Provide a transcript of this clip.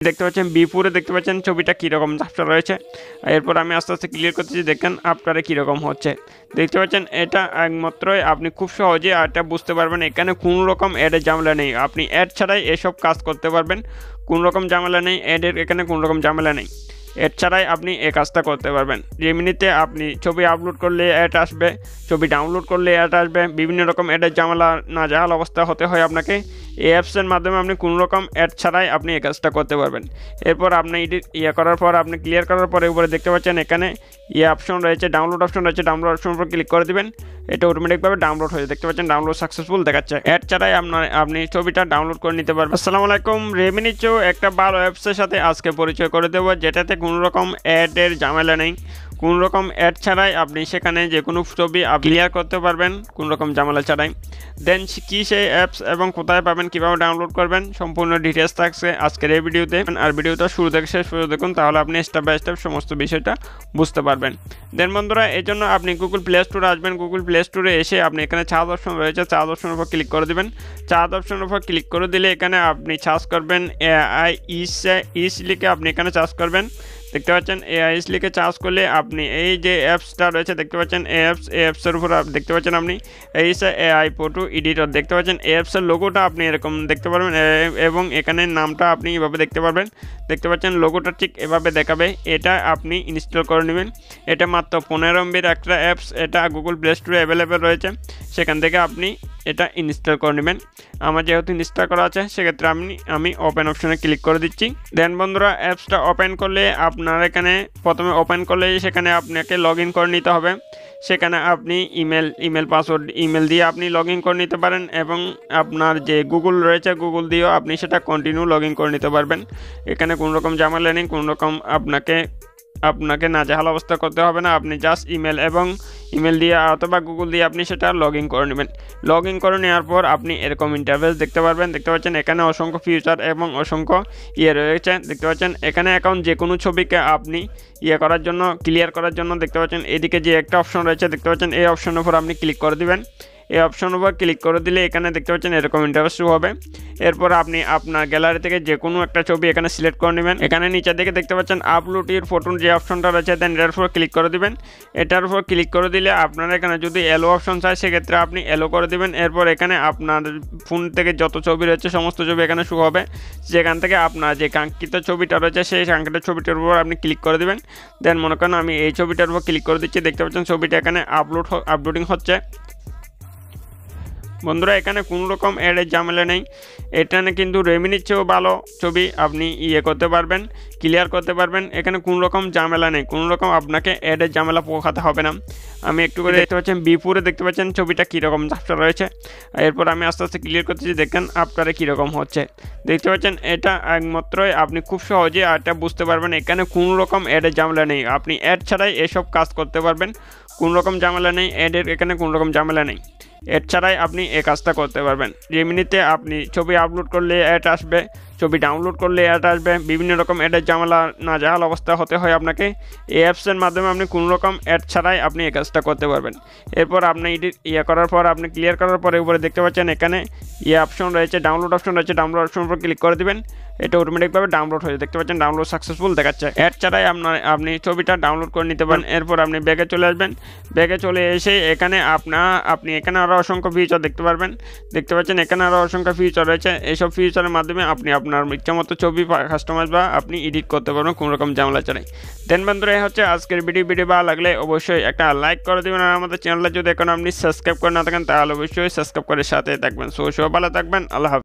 দেখতে পাচ্ছেন বিপুরে দেখতে পাচ্ছেন ছবিটা কীরকম ঝাপসা রয়েছে। এরপর আমি আস্তে আস্তে ক্লিয়ার করতেছি, দেখেন আপনারা কীরকম হচ্ছে। দেখতে পাচ্ছেন এটা একমাত্রই আপনি খুব সহজে এটা বুঝতে পারবেন, এখানে কোনো রকম অ্যাডের ঝামেলা নেই। আপনি অ্যাড ছাড়াই এসব কাজ করতে পারবেন, কোনো রকম ঝামেলা নেই। অ্যাডের এখানে কোনো রকম ঝামেলা নেই, অ্যাড ছাড়াই আপনি এই কাজটা করতে পারবেন। রেমিনিতে আপনি ছবি আপলোড করলে অ্যাড আসবে, ছবি ডাউনলোড করলে অ্যাড আসবে, বিভিন্ন রকম অ্যাডের ঝামেলা নাজেহাল অবস্থা হতে হয় আপনাকে। এই অ্যাপসের মাধ্যমে আপনি কোনো রকম অ্যাড ছাড়াই আপনি এই কাজটা করতে পারবেন। এরপর আপনি করার পর আপনি ক্লিয়ার করার পরে উপরে দেখতে পাচ্ছেন এখানে অপশন রয়েছে, ডাউনলোড অপশন রয়েছে। ডাউনলোড অপশনের উপর ক্লিক করে দিবেন, এটা অটোমেটিকভাবে ডাউনলোড হয়ে দেখতে পাচ্ছেন ডাউনলোড সাকসেসফুল দেখাচ্ছে। অ্যাড ছাড়াই আপনি ছবিটা ডাউনলোড করে নিতে পারবেন। আসসালামু আলাইকুম, রেমিনিচো একটা ভালো অ্যাপসের সাথে আজকে পরিচয় করে দেবো, যেটাতে কোনো রকম অ্যাডের ঝামেলা নেই। কোনো রকম অ্যাড ছাড়াই আপনি সেখানে যে কোনো ছবি ক্লিয়ার করতে পারবেন, কোনো রকম ঝামেলা ছাড়াই। দেন কি সেই অ্যাপস এবং কোথায় পাবেন, কীভাবে ডাউনলোড করবেন, সম্পূর্ণ ডিটেলস থাকছে আজকের এই ভিডিওতে। আর ভিডিওটা শুরু থেকে শেষ পর্যন্ত দেখুন, তাহলে আপনি স্টেপ বাই স্টেপ সমস্ত বিষয়টা বুঝতে পারবেন। দেন বন্ধুরা, এই জন্য আপনি গুগল প্লে স্টোরে আসবেন। গুগল প্লে স্টোরে এসে আপনি এখানে চার্জ অপশন রয়েছে, চার্জ অপশনের উপর ক্লিক করে দেবেন। চার্জ অপশনের উপর ক্লিক করে দিলে এখানে আপনি সার্চ করবেন AI ইস লিখে আপনি এখানে সার্চ করবেন। দেখতে পাচ্ছেন AI লিখে চার্জ করলে আপনি এই যে অ্যাপসটা রয়েছে দেখতে পাচ্ছেন অ্যাপসের উপর দেখতে পাচ্ছেন আপনি AI ফটো এডিটর দেখতে পাচ্ছেন। অ্যাপসের লোগোটা আপনি এরকম দেখতে পারবেন এবং এখানে নামটা আপনি এভাবে দেখতে পারবেন। দেখতে পাচ্ছেন লোগোটা ঠিক এভাবে দেখাবে, এটা আপনি ইনস্টল করে নেবেন। এটা মাত্র 15 MB একটা অ্যাপস, এটা গুগল প্লে স্টোরে অ্যাভেলেবেল রয়েছে, সেখান থেকে আপনি এটা ইনস্টল করে নেবেন। আমার যেহেতু ইনস্টল করা আছে সেক্ষেত্রে আমি ওপেন অপশনে ক্লিক করে দিচ্ছি। দেন বন্ধুরা, অ্যাপসটা ওপেন করলে আপনার এখানে প্রথমে ওপেন করলে সেখানে আপনাকে লগ ইন করে নিতে হবে। সেখানে আপনি ইমেল পাসওয়ার্ড ইমেল দিয়ে আপনি লগ ইন করে নিতে পারেন, এবং আপনার যে গুগল রয়েছে গুগল দিয়েও আপনি সেটা কন্টিনিউ লগ ইন করে নিতে পারবেন। এখানে কোনো রকম ঝামেলা নেই, কোনো রকম আপনাকে নাজেহাল অবস্থা করতে হবে না। আপনি জাস্ট ইমেল দিয়ে অথবা গুগল দিয়ে আপনি সেটা লগ ইন করে নেবেন। লগ ইন করে নেওয়ার পর আপনি এরকম ইন্টারফেস দেখতে পারবেন। দেখতে পাচ্ছেন এখানে অসংখ্য ফিচার এবং অসংখ্য রয়েছে। দেখতে পাচ্ছেন এখানে এখন যে কোনো ছবিকে আপনি করার জন্য ক্লিয়ার করার জন্য দেখতে পাচ্ছেন এদিকে যে একটা অপশন রয়েছে দেখতে পাচ্ছেন, এই অপশনের উপর আপনি ক্লিক করে দিবেন। এই অপশনের উপর ক্লিক করে দিলে এখানে দেখতে পাচ্ছেন এরকম ইন্টারফেস শুরু হবে। এরপর আপনি আপনার গ্যালারি থেকে যে কোনো একটা ছবি এখানে সিলেক্ট করে নেবেন। এখানে নিচের দিকে দেখতে পাচ্ছেন আপলোড ইউর ফটো যে অপশনটা রয়েছে, দেন এটার উপর ক্লিক করে দিবেন। এটার উপর ক্লিক করে দিলে আপনার এখানে যদি এলো অপশন চায় সেক্ষেত্রে আপনি এলো করে দিবেন। এরপর এখানে আপনার ফোন থেকে যত ছবি রয়েছে সমস্ত ছবি এখানে শুরু হবে, যেখান থেকে আপনার যে কাঙ্ক্ষিত ছবিটা রয়েছে সেই কাঙ্ক্ষিত ছবিটার উপর আপনি ক্লিক করে দিবেন। দেন মনে করেন আমি এই ছবিটার উপর ক্লিক করে দিচ্ছি। দেখতে পাচ্ছেন ছবিটা এখানে আপলোডিং হচ্ছে। বন্ধুরা, এখানে কোনো রকম অ্যাডের ঝামেলা নেই। এখানে কিন্তু রেমিনির চেয়েও ভালো ছবি আপনি করতে পারবেন, ক্লিয়ার করতে পারবেন। এখানে কোনো রকম ঝামেলা নেই, কোনো রকম আপনাকে অ্যাডের ঝামেলা পোখাতে হবে না। আমি একটু করে দেখতে পাচ্ছেন বিপুরে দেখতে পাচ্ছেন ছবিটা কীরকম ঝাপসা রয়েছে। এরপর আমি আস্তে আস্তে ক্লিয়ার করতেছি, দেখেন আপনারা কীরকম হচ্ছে। দেখতে পাচ্ছেন এটা একমাত্রই আপনি খুব সহজে এটা বুঝতে পারবেন, এখানে কোনো রকম অ্যাডের ঝামেলা নেই। আপনি অ্যাড ছাড়াই এসব কাজ করতে পারবেন, কোনো রকম ঝামেলা নেই। অ্যাডের এখানে কোনো রকম ঝামেলা নেই, অ্যাড ছাড়াই আপনি এই কাজটা করতে পারবেন। রেমিনিতে আপনি ছবি আপলোড করলে অ্যাড আসবে, ছবি ডাউনলোড করলে অ্যাড আসবে, বিভিন্ন রকম অ্যাডের ঝামেলা নাজেহাল অবস্থা হতে হয় আপনাকে। এই অ্যাপসের মাধ্যমে আপনি কোনো রকম অ্যাড ছাড়াই আপনি এই কাজটা করতে পারবেন। এরপর আপনি করার পর আপনি ক্লিয়ার করার পরে উপরে দেখতে পাচ্ছেন এখানে অপশন রয়েছে, ডাউনলোড অপশন রয়েছে। ডাউনলোড অপশনের উপর ক্লিক করে দিবেন, এটা অটোমেটিকভাবে ডাউনলোড হয়ে দেখতে পাচ্ছেন ডাউনলোড সাকসেসফুল দেখাচ্ছে। অ্যাড ছাড়াই আপনি ছবিটা ডাউনলোড করে নিতে পারেন। এরপর আপনি ব্যাগে চলে আসবেন। ব্যাগে চলে এসে এখানে আপনি এখানে আরও অসংখ্য ফিচার দেখতে পারবেন। দেখতে পাচ্ছেন এখানে আরও অসংখ্য ফিচার রয়েছে। এইসব ফিচারের মাধ্যমে আপনি আপনার ইচ্ছামতো ছবি কাস্টমাইজ বা আপনি এডিট করতে পারবেন কোনো রকম ঝামেলা ছাড়াই। দেন বন্ধুরা, এই হচ্ছে আজকের ভিডিও ভালো লাগলে অবশ্যই একটা লাইক করে দেবেন। আর আমাদের চ্যানেলটা যদি এখন আপনি সাবস্ক্রাইব করে না থাকেন তাহলে অবশ্যই সাবস্ক্রাইব করে সাথে থাকবেন। সো ভালো থাকবেন, আল্লাহ হাফেজ।